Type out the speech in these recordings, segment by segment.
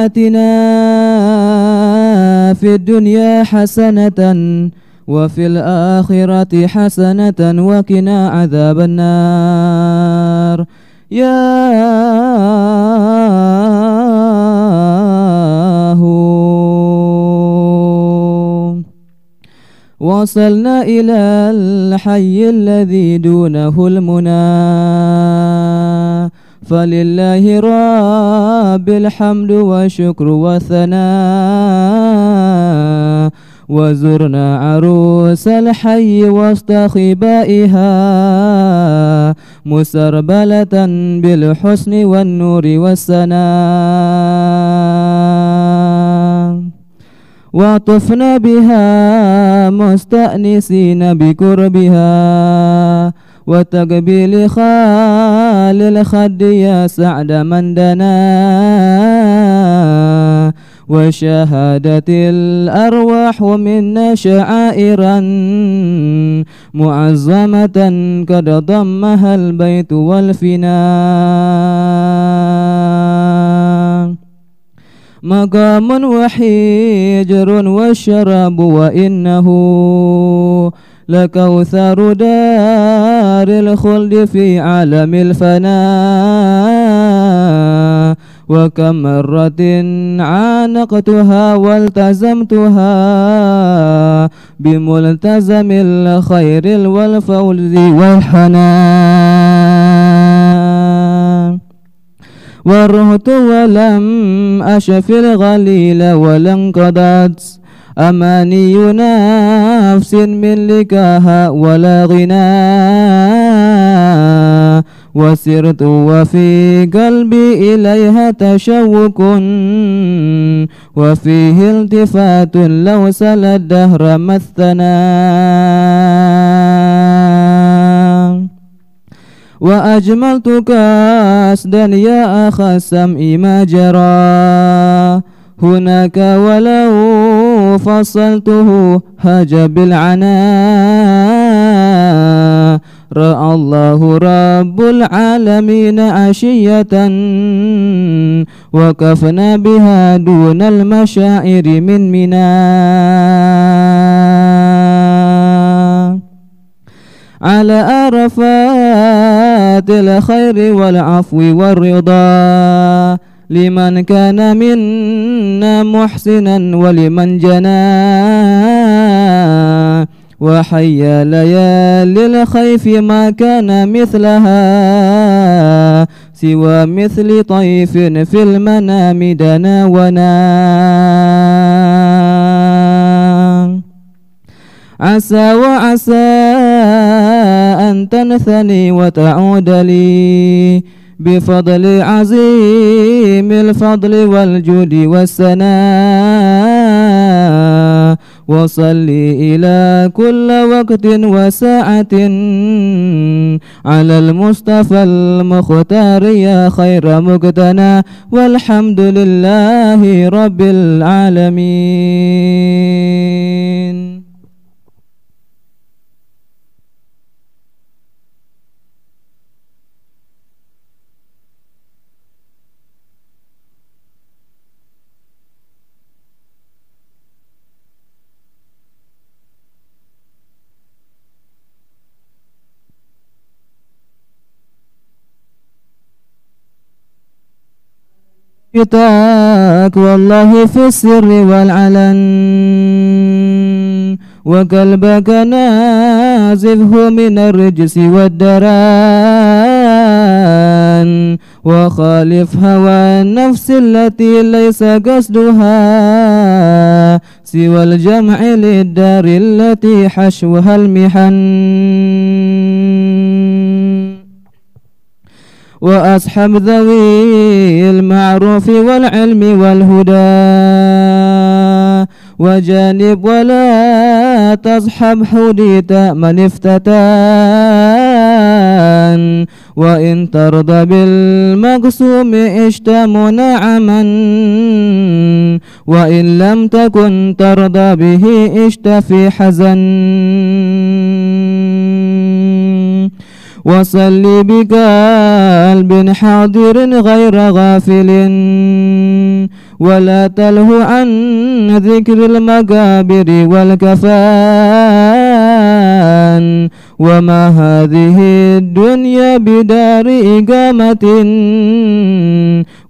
آتنا في الدنيا حسنة وفي الآخرة حسنة وقنا عذاب النار يا وصلنا إلى الحي الذي دونه المنى فلله رب الحمد والشكر والثناء وزرنا عروس الحي وسط خبائها مسربلة بالحسن والنور والسناء وطفنا بها مستأنسين بقربها وتقبيل خال الخد يا سعد من دنا وشهادة الأرواح منا شعائرا معظمة قد ضمها البيت والفناء مقام وحجر والشراب وإنه لكوثر دار الخلد في عالم الفناء وكم مرة عانقتها والتزمتها بملتزم الخير والفوز والحنان ورهت ولم أشف الغليل ولا انقضت أماني نفس من لكاها ولا غنى وسرت وفي قلبي إليها تشوق وفيه التفات لو سل الدهر مثنا وأجملت كاسدا يا أخا السمع ما جرى هناك ولو فصلته هاج بالعناء رأى الله رب العالمين عشية وكفنا بها دون المشاعر من منى على عرفات الخير والعفو والرضا لمن كان منا محسنا ولمن جنى وحيا ليالي الخيف ما كان مثلها سوى مثل طيف في المنام دنا ونا عسى وعسى أن تنثني وتعود لي بفضل عظيم الفضل والجود والسناء وصلي إلى كل وقت وساعة على المصطفى المختار يا خير مقتنى والحمد لله رب العالمين. تقوى الله في السر والعلن وقلبك نازفه من الرجس والدران وخالف هوى النفس التي ليس قصدها سوى الجمع للدار التي حشوها المحن وأصحاب ذوي المعروف والعلم والهدى وجانب ولا تصحب حديث من افتتان وإن ترضى بالمقسوم عشت منعما وإن لم تكن ترضى به عشت في حزن وصل بقلب حاضر غير غافل ولا تله عن ذكر المقابر والكفان وما هذه الدنيا بدار إقامة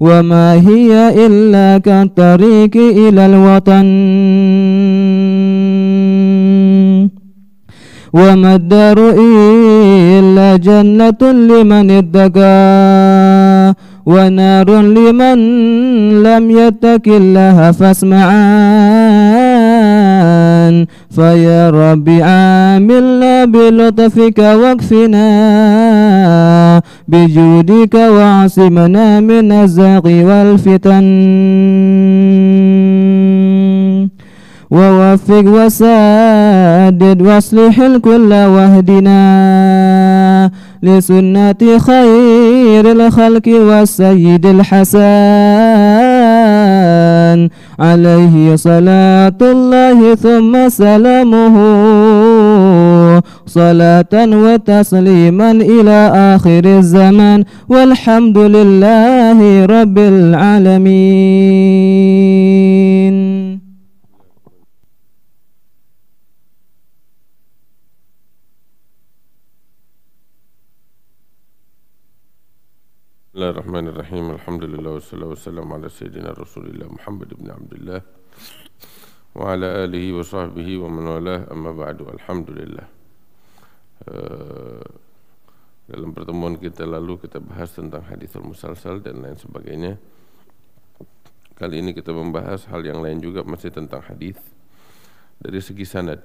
وما هي إلا كالطريق إلى الوطن وما الدار إلا جنة لمن اتقى ونار لمن لم يتق الله فاسمعان فيا رب عاملنا بلطفك واكفنا بجودك وعصمنا من الزاغ والفتن ووفق وسدد واصلح الكل واهدنا لسنة خير الخلق والسيد الحسن عليه صلاة الله ثم سلامه صلاة وتسليما إلى آخر الزمان والحمد لله رب العالمين. Bismillahirrahmanirrahim. Alhamdulillah wassalatu wassalamu ala sayyidina Rasulillah Muhammad ibn Abdullah wa ala alihi wa sahbihi wa man walah, amma ba'du. Alhamdulillah. Dalam pertemuan kita lalu kita bahas tentang hadithul musalsal dan lain sebagainya. Kali ini kita membahas hal yang lain juga, masih tentang hadis dari segi sanad.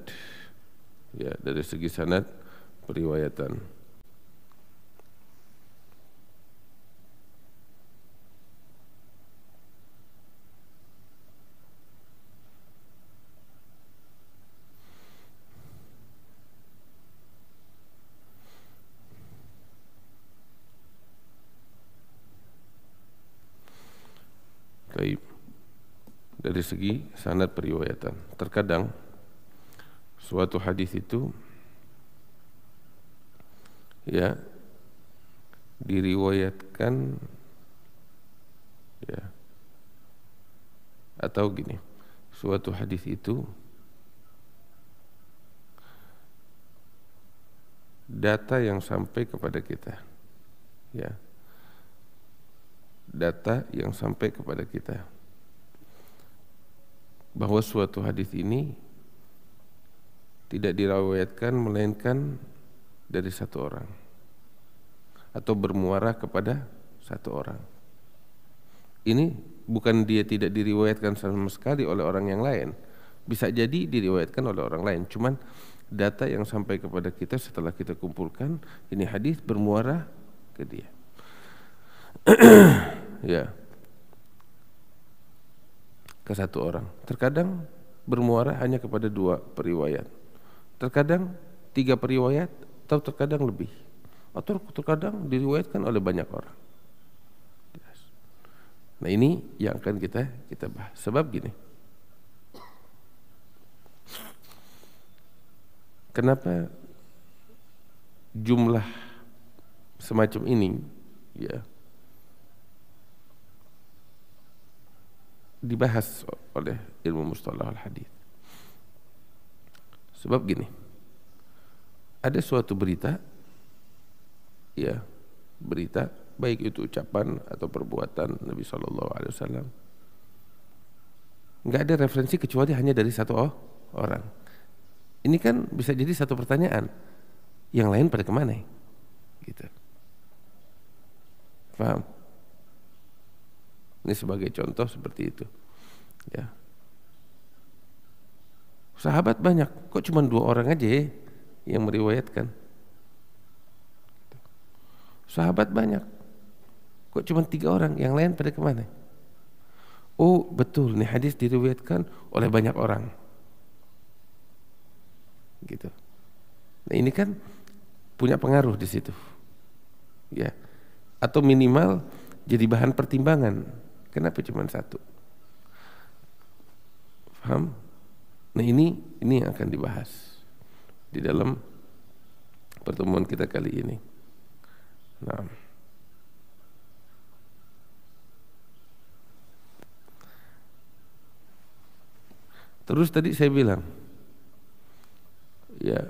Ya, dari segi sanad periwayatan. Dari segi sanad periwayatan, terkadang suatu hadis itu ya diriwayatkan ya, atau gini, suatu hadis itu data yang sampai kepada kita, ya, data yang sampai kepada kita bahwa suatu hadis ini tidak diriwayatkan melainkan dari satu orang atau bermuara kepada satu orang. Ini bukan dia tidak diriwayatkan sama sekali oleh orang yang lain, bisa jadi diriwayatkan oleh orang lain, cuman data yang sampai kepada kita setelah kita kumpulkan, ini hadis bermuara ke dia. Ya, ke satu orang. Terkadang bermuara hanya kepada dua periwayat, terkadang tiga periwayat, atau terkadang lebih, atau terkadang diriwayatkan oleh banyak orang. Nah, ini yang akan kita bahas. Sebab gini, kenapa jumlah semacam ini ya dibahas oleh ilmu mustalah al-hadis? Sebab gini, ada suatu berita, ya, berita baik itu ucapan atau perbuatan Nabi SAW, nggak ada referensi kecuali hanya dari satu orang. Ini kan bisa jadi satu pertanyaan, yang lain pada kemana? Gitu. Paham? Ini sebagai contoh seperti itu. Ya. Sahabat banyak, kok cuma 2 orang aja yang meriwayatkan? Sahabat banyak, kok cuma 3 orang, yang lain pada kemana? Oh betul, nih hadis diriwayatkan oleh banyak orang. Gitu. Nah ini kan punya pengaruh di situ, ya. Atau minimal jadi bahan pertimbangan. Kenapa cuma satu? Paham? Nah ini yang akan dibahas di dalam pertemuan kita kali ini. Nah. Terus tadi saya bilang, ya,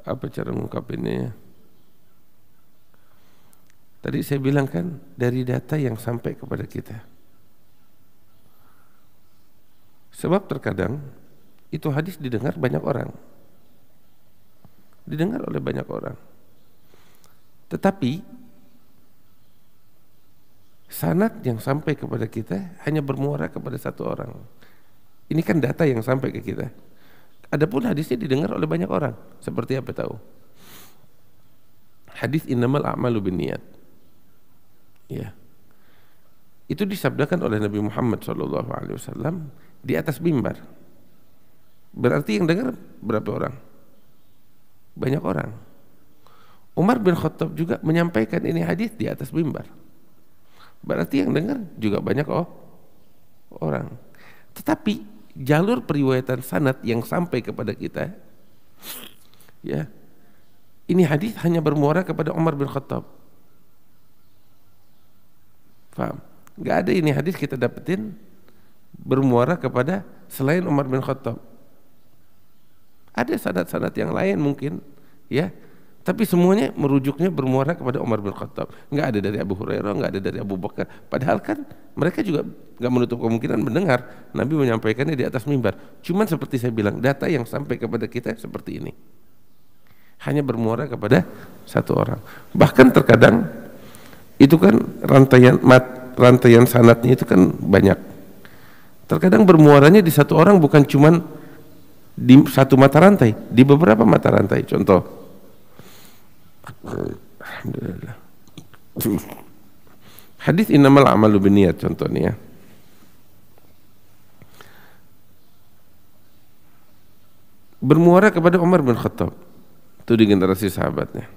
apa cara mengungkapinnya? Tadi saya bilang kan dari data yang sampai kepada kita. Sebab terkadang itu hadis didengar banyak orang, didengar oleh banyak orang, tetapi sanad yang sampai kepada kita hanya bermuara kepada satu orang. Ini kan data yang sampai ke kita. Adapun hadisnya didengar oleh banyak orang. Seperti apa tahu? Hadis innamal a'malu binniyat. Ya. Itu disabdakan oleh Nabi Muhammad SAW di atas mimbar. Berarti yang dengar berapa orang? Banyak orang. Umar bin Khattab juga menyampaikan ini hadis di atas mimbar. Berarti yang dengar juga banyak orang. Tetapi jalur periwayatan sanad yang sampai kepada kita, ya, ini hadis hanya bermuara kepada Umar bin Khattab. Paham? Gak ada ini hadis kita dapetin bermuara kepada selain Umar bin Khattab. Ada sanad-sanad yang lain mungkin, ya, tapi semuanya merujuknya bermuara kepada Umar bin Khattab. Nggak ada dari Abu Hurairah, nggak ada dari Abu Bakar. Padahal kan mereka juga nggak menutup kemungkinan mendengar Nabi menyampaikannya di atas mimbar. Cuman seperti saya bilang, data yang sampai kepada kita seperti ini, hanya bermuara kepada satu orang. Bahkan terkadang itu kan rantaian sanadnya itu kan banyak. Terkadang bermuaranya di satu orang, bukan cuman di satu mata rantai, di beberapa mata rantai. Contoh, alhamdulillah, hadis innamal a'malu binniyat contohnya. Bermuara kepada Umar bin Khattab, itu di generasi sahabatnya.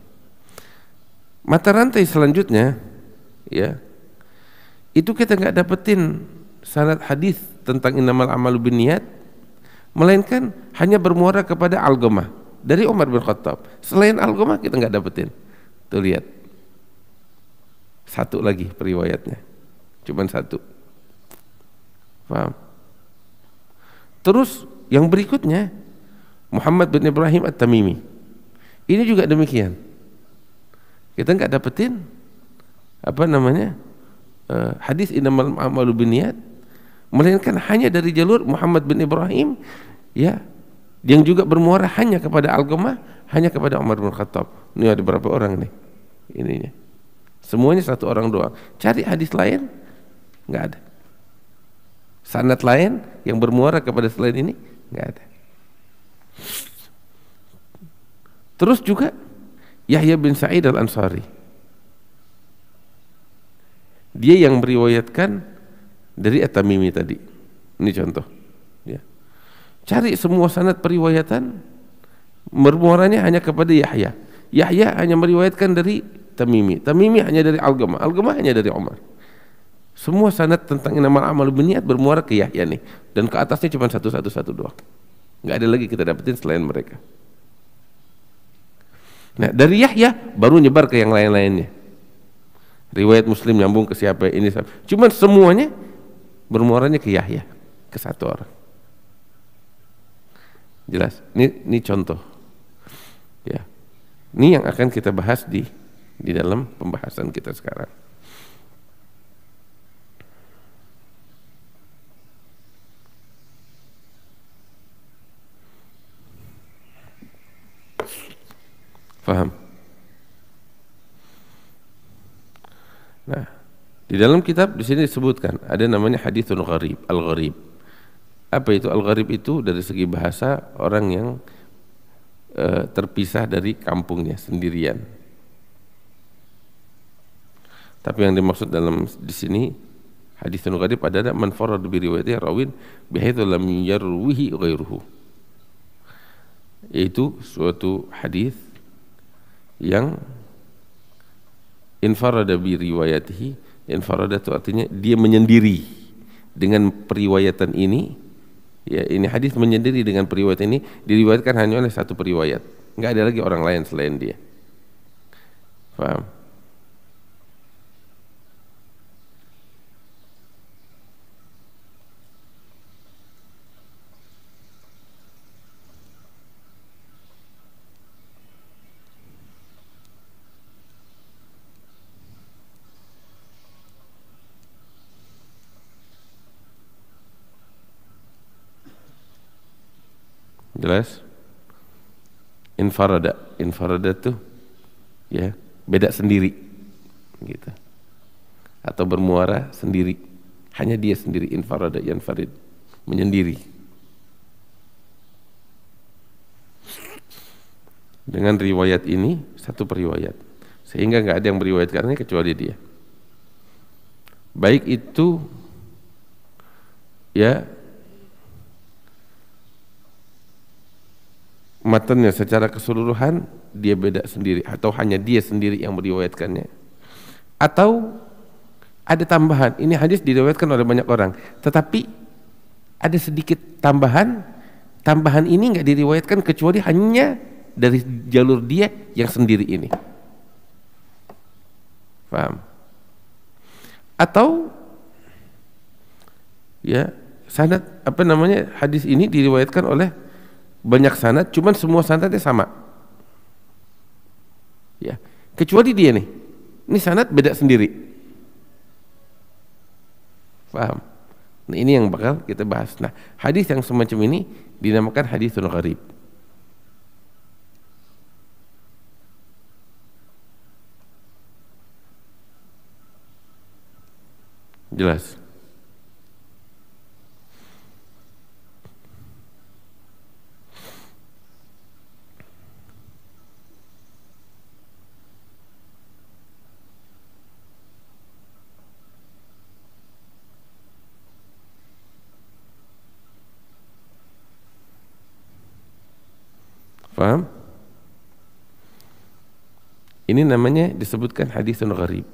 Mata rantai selanjutnya, ya, itu kita nggak dapetin sanad hadis tentang innamal a'malu binniyat, melainkan hanya bermuara kepada Alqamah dari Umar bin Khattab. Selain Alqamah kita nggak dapetin. Tuh lihat, satu lagi periwayatnya, cuman satu. Paham? Terus yang berikutnya Muhammad bin Ibrahim At-Tamimi, ini juga demikian. Kita nggak dapetin hadis innamal a'malu binniyat, melainkan hanya dari jalur Muhammad bin Ibrahim, ya, yang juga bermuara hanya kepada Alqamah, hanya kepada Umar bin Khattab. Ini ada berapa orang nih? Ininya. Semuanya satu orang doang. Cari hadis lain, nggak ada. Sanad lain yang bermuara kepada selain ini, nggak ada. Terus juga Yahya bin Sa'id al-Ansari, dia yang meriwayatkan dari At-Tamimi tadi. Ini contoh, ya. Cari semua sanad periwayatan, bermuaranya hanya kepada Yahya. Yahya hanya meriwayatkan dari Tamimi. Tamimi hanya dari Alqamah. Alqamah hanya dari Umar. Semua sanad tentang innamal a'malu binniyat bermuara ke Yahya nih. Dan ke atasnya cuma satu doang. Nggak ada lagi kita dapetin selain mereka. Nah, dari Yahya baru nyebar ke yang lain-lainnya. Riwayat Muslim nyambung ke siapa ini. Cuman semuanya bermuaranya ke Yahya, ke satu orang. Jelas? Ini contoh. Ya. Ini yang akan kita bahas di dalam pembahasan kita sekarang. Paham? Nah, di dalam kitab di sini disebutkan ada namanya haditsun gharib, al-gharib. Apa itu al-gharib? Itu dari segi bahasa orang yang terpisah dari kampungnya, sendirian. Tapi yang dimaksud dalam di sini haditsun gharib adalah man farad bi riwayati rawin bihaitsu lam yarwihi ghairuhu. Yaitu suatu hadis yang infarada bi riwayatihi, infarada itu artinya dia menyendiri dengan periwayatan ini, ya ini hadis menyendiri dengan periwayatan ini, diriwayatkan hanya oleh satu periwayat, nggak ada lagi orang lain selain dia. Paham? Jelas? Infarada tuh ya beda sendiri gitu. Atau bermuara sendiri. Hanya dia sendiri, infarada yanfarid, menyendiri. Dengan riwayat ini satu periwayat. Sehingga enggak ada yang meriwayatkannya kecuali dia. Baik itu ya matanya secara keseluruhan dia beda sendiri, atau hanya dia sendiri yang meriwayatkannya, atau ada tambahan. Ini hadis diriwayatkan oleh banyak orang, tetapi ada sedikit tambahan ini nggak diriwayatkan kecuali hanya dari jalur dia yang sendiri ini. Paham? Atau ya sanad hadis ini diriwayatkan oleh banyak sanad, cuman semua sanadnya sama. Ya, kecuali dia nih. Ini sanad beda sendiri. Paham? Nah, ini yang bakal kita bahas. Nah, hadis yang semacam ini dinamakan haditsun gharib. Jelas? Paham? Ini namanya disebutkan haditsun gharib.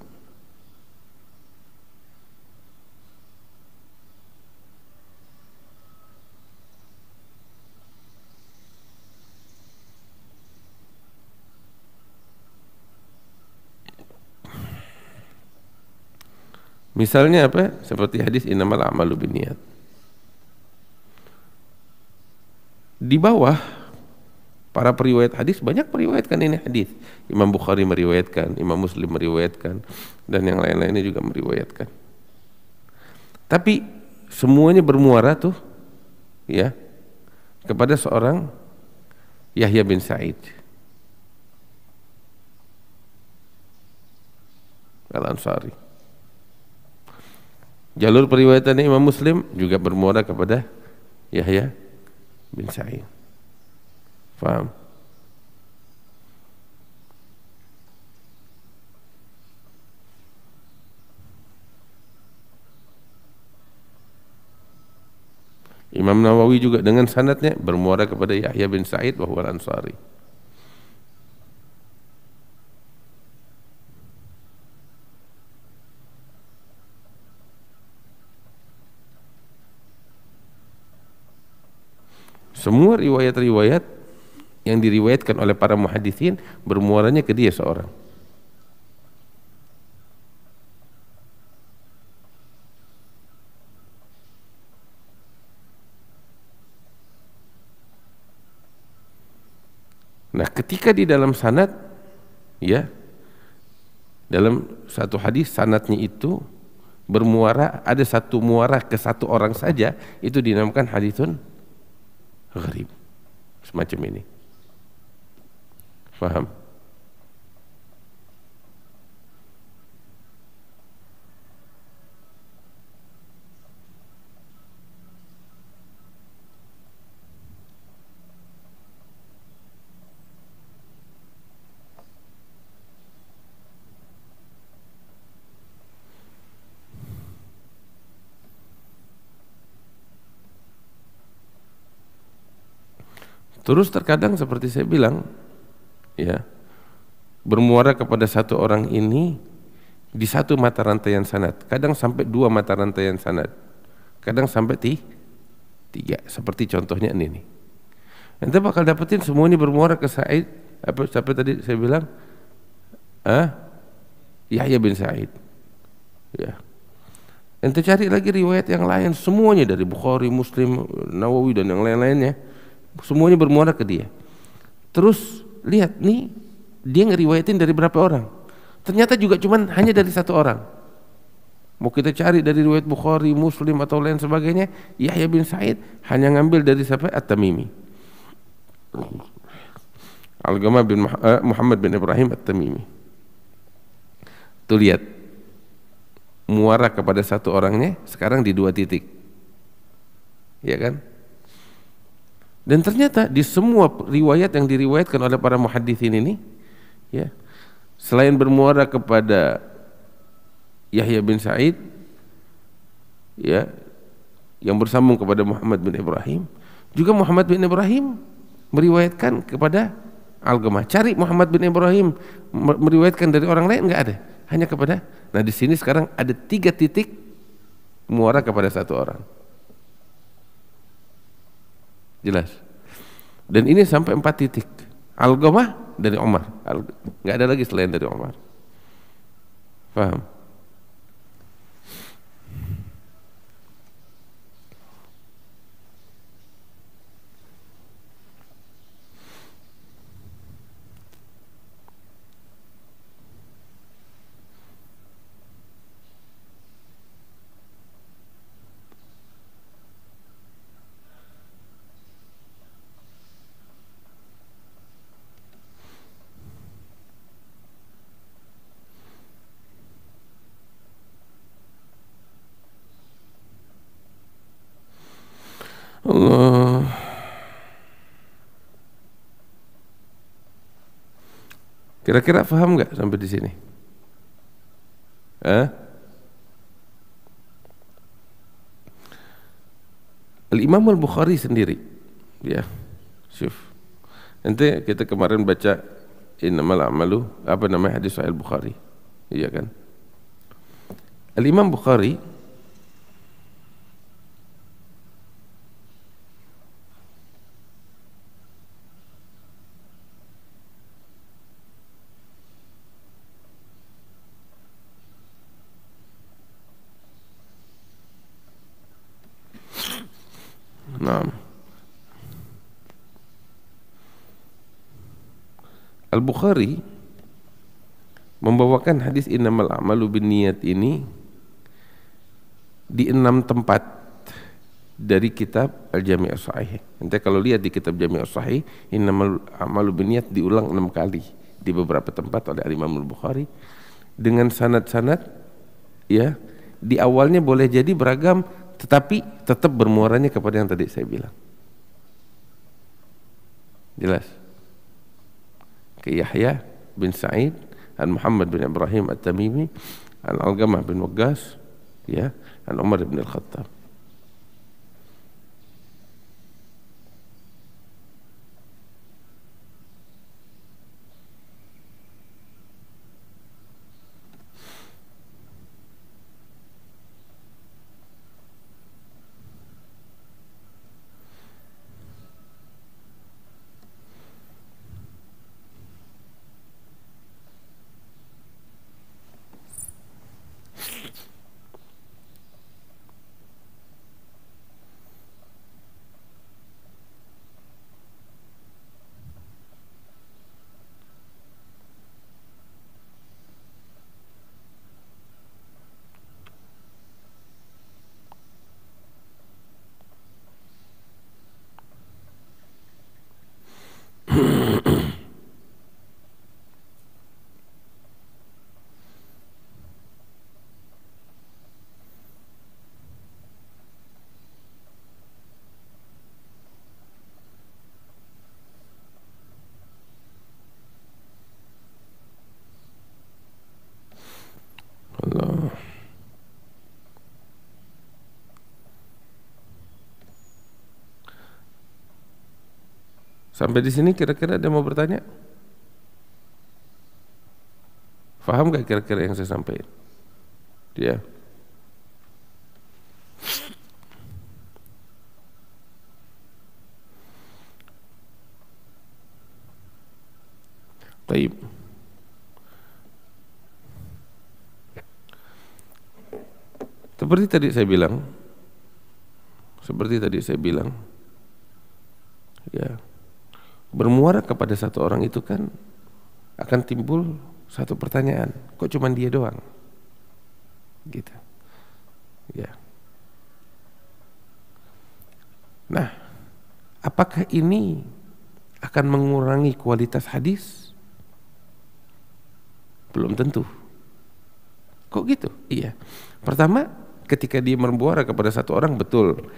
Misalnya apa? Seperti hadis innamal a'malu binniyat. Di bawah para periwayat hadis banyak meriwayatkan ini hadis. Imam Bukhari meriwayatkan, Imam Muslim meriwayatkan, dan yang lain-lainnya juga meriwayatkan. Tapi semuanya bermuara tuh ya kepada seorang Yahya bin Sa'id Al-Ansari. Jalur periwayatan Imam Muslim juga bermuara kepada Yahya bin Sa'id. Paham? Imam Nawawi juga dengan sanadnya bermuara kepada Yahya bin Sa'id wa huwa Al-Ansari. Semua riwayat-riwayat yang diriwayatkan oleh para muhaditsin bermuaranya ke dia seorang. Nah, ketika di dalam sanad ya dalam satu hadis sanadnya itu bermuara, ada satu muara ke satu orang saja, itu dinamakan haditsun gharib. Semacam ini. Paham? Terus terkadang seperti saya bilang ya, bermuara kepada satu orang ini di satu mata rantaian sanad, kadang sampai dua mata rantaian sanad. kadang sampai tiga. Seperti contohnya ini nih. Ente bakal dapetin semua ini bermuara ke Sa'id, apa sampai tadi saya bilang, Yahya bin Sa'id. Ya. Ente cari lagi riwayat yang lain, semuanya dari Bukhari, Muslim, Nawawi dan yang lain-lainnya, semuanya bermuara ke dia. Terus lihat nih, dia ngeriwayatin dari berapa orang? Ternyata juga cuman hanya dari satu orang. Mau kita cari dari riwayat Bukhari, Muslim atau lain sebagainya, Yahya bin Sa'id hanya ngambil dari siapa? At-Tamimi. Al-Ghamah bin Muhammad bin Ibrahim At-Tamimi. Tuh lihat, muara kepada satu orangnya sekarang di 2 titik, ya kan? Dan ternyata di semua riwayat yang diriwayatkan oleh para muhaditsin ini, ya, selain bermuara kepada Yahya bin Sa'id, ya, yang bersambung kepada Muhammad bin Ibrahim, juga Muhammad bin Ibrahim meriwayatkan kepada Al-Ghamah. Cari Muhammad bin Ibrahim meriwayatkan dari orang lain, nggak ada, hanya kepada. Nah di sini sekarang ada 3 titik muara kepada satu orang. Jelas. Dan ini sampai 4 titik. Al-Ghamah dari Umar, nggak ada lagi selain dari Umar. Paham? Allah. Kira-kira paham nggak sampai di sini? Al-Imam Al-Bukhari sendiri, ya, syuf. Nanti kita kemarin baca innamal a'malu, apa namanya, hadis Sahih Bukhari, iya kan? Al-Imam Bukhari Al-Bukhari membawakan hadis innamal a'malu binniyat ini di 6 tempat dari kitab Al-Jami' As-Sahih. Nanti kalau lihat di kitab Jami' As-Sahih, innamal a'malu binniyat diulang 6 kali di beberapa tempat oleh Imam Al-Bukhari dengan sanad-sanad, ya, di awalnya boleh jadi beragam, tetapi tetap bermuaranya kepada yang tadi saya bilang. Jelas? Ke Yahya bin Sa'id, an Muhammad bin Ibrahim At-Tamimi, an Al-Ghamah bin Waqqas, ya, an Umar bin Al-Khattab. Allah. Sampai di sini kira-kira ada mau bertanya? Faham gak kira-kira yang saya sampaikan? Dia. Taib. Seperti tadi saya bilang, ya, bermuara kepada satu orang itu kan akan timbul satu pertanyaan, kok cuman dia doang? Gitu. Ya. Nah, apakah ini akan mengurangi kualitas hadis? Belum tentu. Kok gitu? Iya. Pertama, ketika dia bermuara kepada satu orang, betul.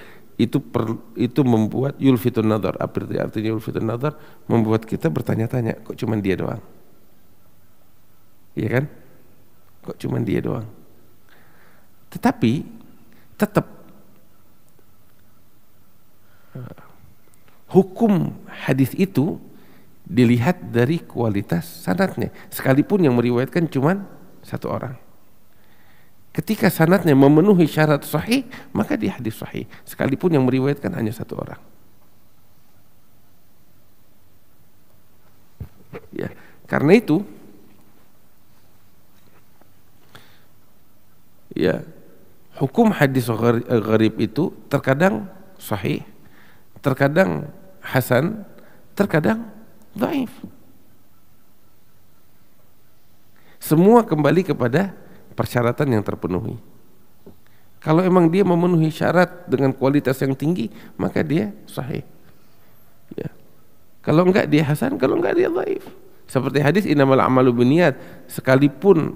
Itu membuat yulfitun nadhar. Artinya yulfitun nadhar, membuat kita bertanya-tanya, kok cuman dia doang? Iya kan? Kok cuman dia doang? Tetapi tetap hukum hadis itu dilihat dari kualitas sanadnya, sekalipun yang meriwayatkan cuman satu orang. Ketika sanadnya memenuhi syarat sahih, maka dia hadis sahih, sekalipun yang meriwayatkan hanya satu orang. Ya, karena itu, ya, hukum hadis gharib itu terkadang sahih, terkadang hasan, terkadang dhaif. Semua kembali kepada persyaratan yang terpenuhi. Kalau emang dia memenuhi syarat dengan kualitas yang tinggi, maka dia sahih. Ya. Kalau enggak dia hasan, kalau enggak dia dhaif. Seperti hadis innamal a'malu binniyat, sekalipun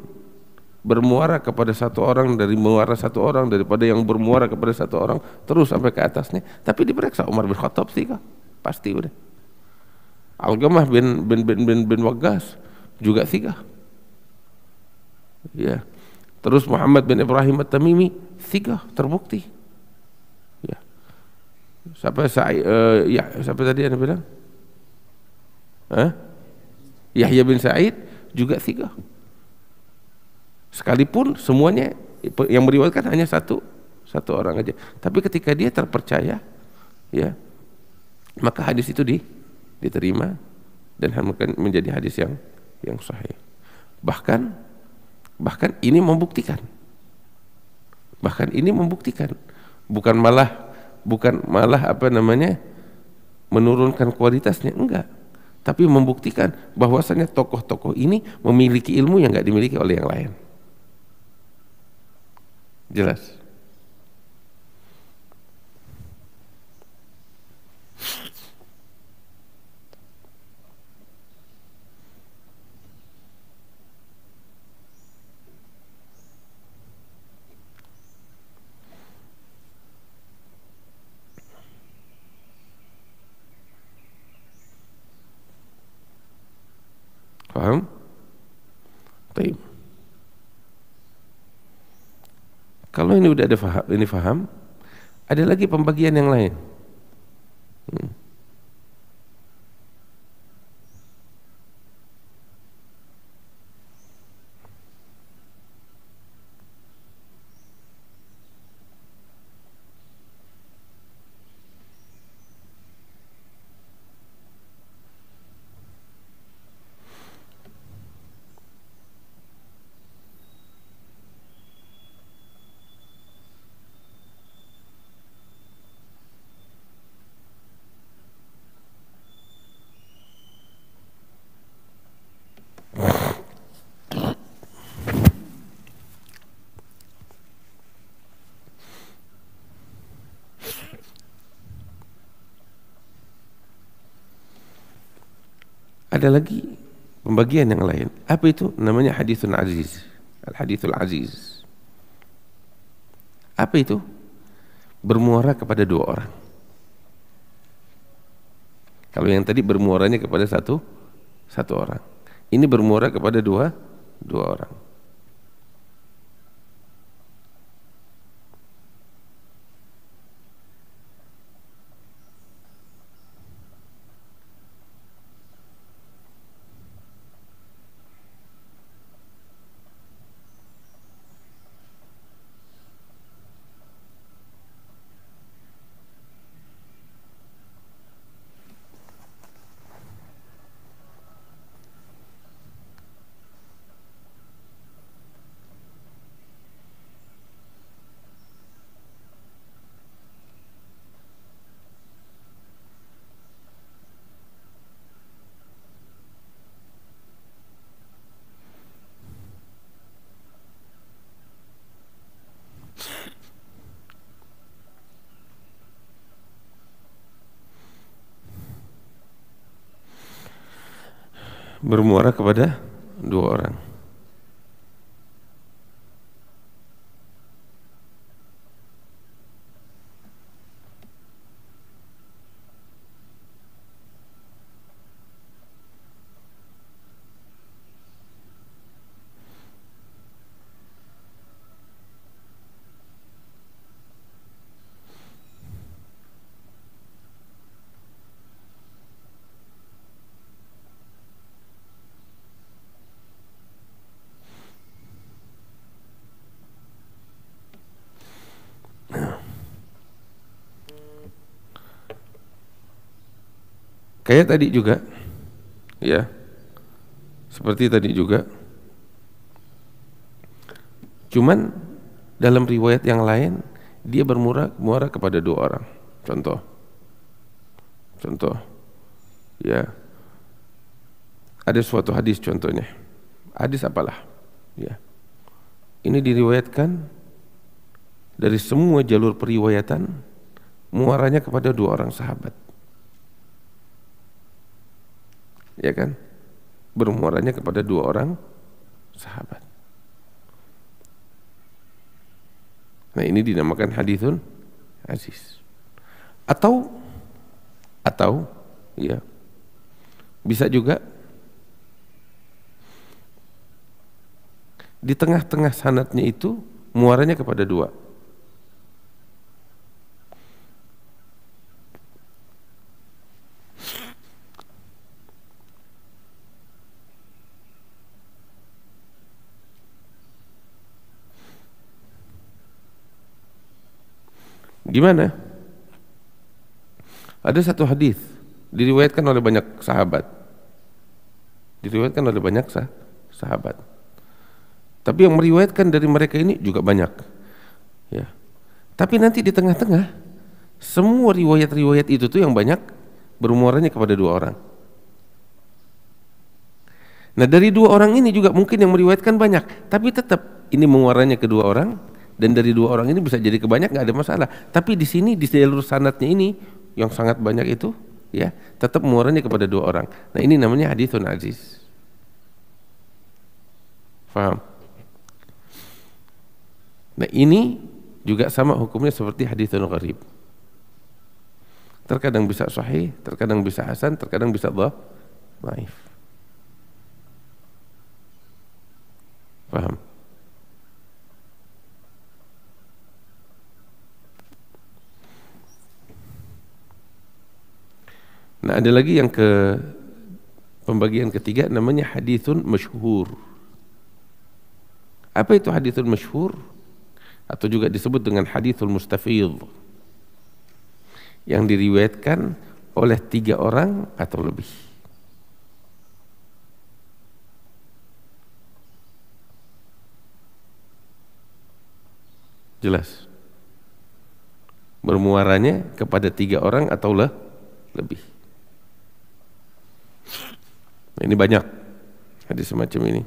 bermuara kepada satu orang daripada yang bermuara kepada satu orang terus sampai ke atasnya, tapi diperiksa Umar bin Khattab tiga, pasti udah. Alqamah bin Waqqas juga tiga. Ya. Terus Muhammad bin Ibrahim At-Tamimi tiga, terbukti. Ya. Siapa tadi yang bilang? Yahya bin Sa'id juga tiga. Sekalipun semuanya yang meriwayatkan hanya satu orang aja, tapi ketika dia terpercaya, ya, maka hadis itu diterima dan menjadi hadis yang sahih. Bahkan ini membuktikan, bukan malah menurunkan kualitasnya, enggak, tapi membuktikan bahwasanya tokoh-tokoh ini memiliki ilmu yang enggak dimiliki oleh yang lain. Jelas? Paham? Baik. Kalau ini udah ada faham, ada lagi pembagian yang lain. Ada lagi pembagian yang lain. Apa itu? Namanya haditsun aziz. Al-hadithul aziz. Apa itu? Bermuara kepada dua orang. Kalau yang tadi bermuaranya kepada satu orang. Ini bermuara kepada dua orang. bermuara kepada dua orang. Kayak tadi juga, ya, seperti tadi juga. Cuman dalam riwayat yang lain dia bermuara kepada dua orang. Contoh, ya, ada suatu hadis contohnya. Hadis apalah, ya. Ini diriwayatkan dari semua jalur periwayatan, muaranya kepada dua orang sahabat. Ya kan, bermuaranya kepada dua orang sahabat. Nah, ini dinamakan haditsun aziz. Atau ya, bisa juga di tengah-tengah sanadnya itu muaranya kepada dua. Gimana? Ada satu hadis diriwayatkan oleh banyak sahabat. Sahabat. Tapi yang meriwayatkan dari mereka ini juga banyak. Ya. Tapi nanti di tengah-tengah semua riwayat-riwayat itu tuh yang banyak bermuaranya kepada dua orang. Nah, dari dua orang ini juga mungkin yang meriwayatkan banyak, tapi tetap ini menguaranya ke dua orang. Dan dari dua orang ini bisa jadi kebanyak, nggak ada masalah. Tapi di sini di jalur sanadnya ini yang sangat banyak itu, ya, tetap muaranya kepada dua orang. Nah, ini namanya haditsun aziz. Faham? Nah, ini juga sama hukumnya seperti haditsun gharib. Terkadang bisa sahih, terkadang bisa hasan, terkadang bisa dhaif. Paham? Nah, ada lagi yang pembagian ketiga namanya haditsun masyhur. Apa itu haditsun masyhur? Atau juga disebut dengan haditsul mustafidh, yang diriwayatkan oleh 3 orang atau lebih. Jelas? Bermuaranya kepada 3 orang atau lebih. Nah, ini banyak hadis semacam ini.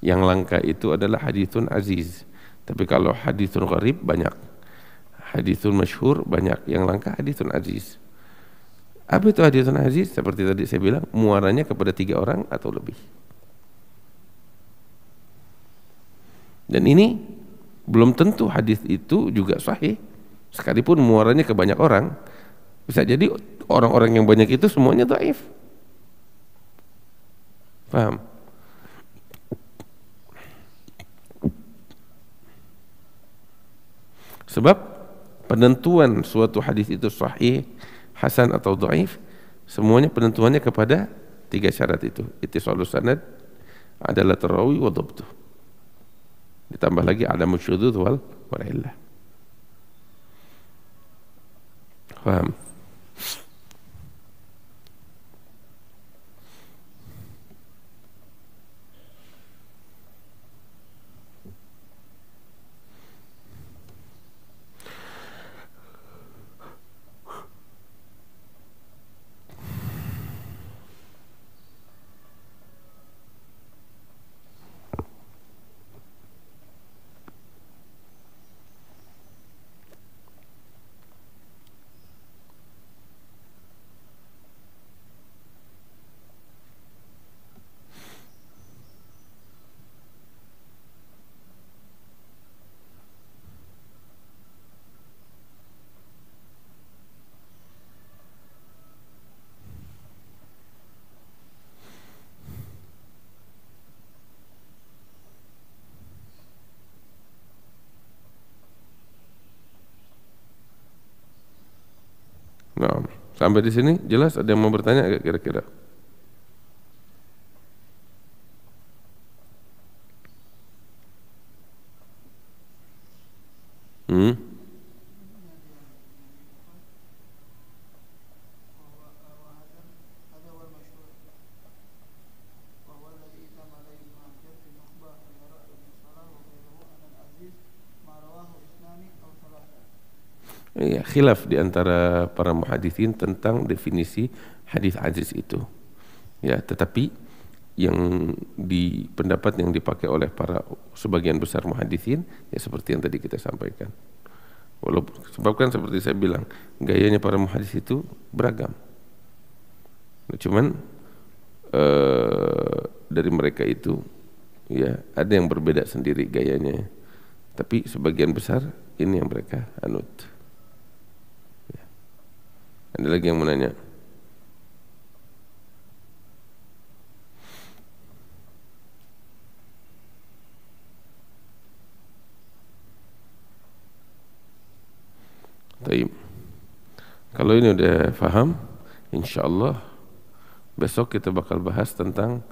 Yang langka itu adalah haditsun aziz. Tapi kalau haditsun gharib banyak, haditsun masyhur banyak, yang langka haditsun aziz. Apa itu haditsun aziz? Seperti tadi saya bilang, muaranya kepada 3 orang atau lebih. Dan ini belum tentu hadis itu juga sahih. Sekalipun muaranya ke banyak orang, bisa jadi orang-orang yang banyak itu semuanya dhaif. Paham? Sebab penentuan suatu hadis itu sahih, hasan atau dhaif, semuanya penentuannya kepada 3 syarat itu. Ittisalus sanad, adalat rawi wa dhabtuh. Ditambah lagi adamu syudzuz wal illah. Paham? Nah, sampai di sini jelas? Ada yang mau bertanya agak kira-kira? Ya, khilaf di antara para muhaditsin tentang definisi hadis aziz itu. Ya, tetapi yang di pendapat yang dipakai oleh para sebagian besar muhaditsin ya seperti yang tadi kita sampaikan. Walaupun sebabkan seperti saya bilang, gayanya para muhadits itu beragam. Nah, cuman dari mereka itu ya ada yang berbeda sendiri gayanya. Tapi sebagian besar ini yang mereka anut. Ya. Ada lagi yang mau nanya? Taib. Kalau ini udah faham, insyaallah besok kita bakal bahas tentang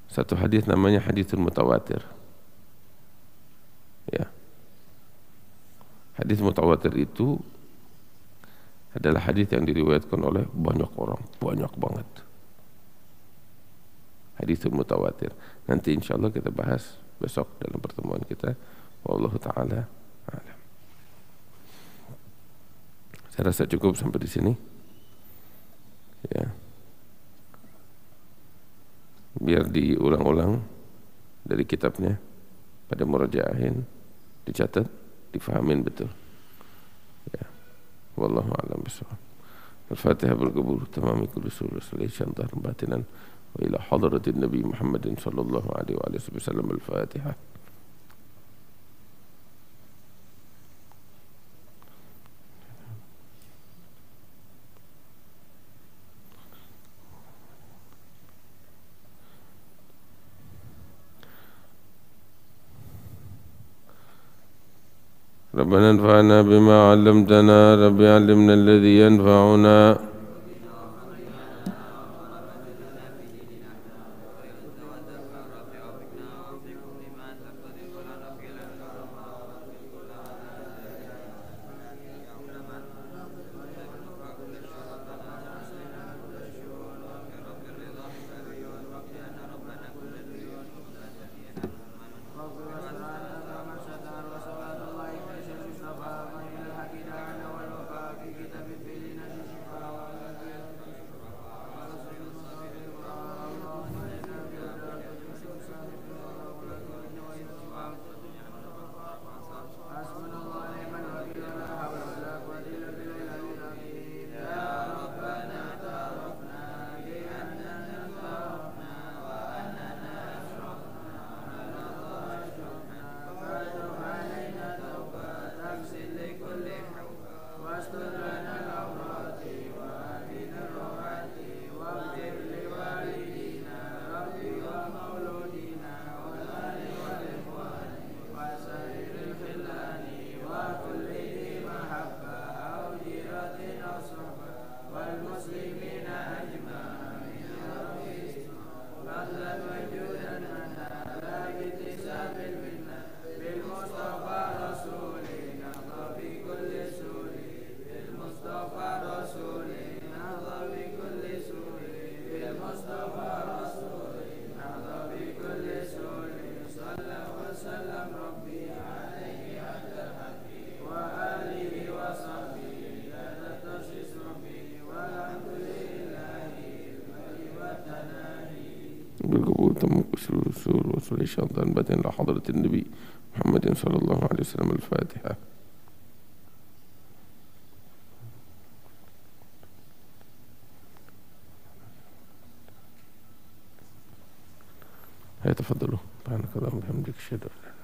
satu hadis namanya haditsul mutawatir. Ya. Hadis mutawatir itu adalah hadis yang diriwayatkan oleh banyak orang, banyak banget. Haditsul mutawatir. Nanti insyaallah kita bahas besok dalam pertemuan kita. Wallahu taala a'lam. Saya rasa cukup sampai di sini. Ya. Biar diulang-ulang dari kitabnya pada murajaahin, dicatat, difahamin betul. Ya. Wallahu a'lam bishawab. Al-Fatihah berkabul tamami kulli surah sallallahu alaihi batinan wa ila hadratin Nabi Muhammadin sallallahu alaihi wasallam. Al-Fatihah. ربنا انفعنا بما علمتنا رب علمنا الذي ينفعنا بالقبول تم كسر السور وصل الشيطان بعدين لحضرة النبي محمد صلى الله عليه وسلم. الفاتحة. هيا تفضلوا. سبحانك اللهم وبحمدك أشهد أن لا إله إلا أنت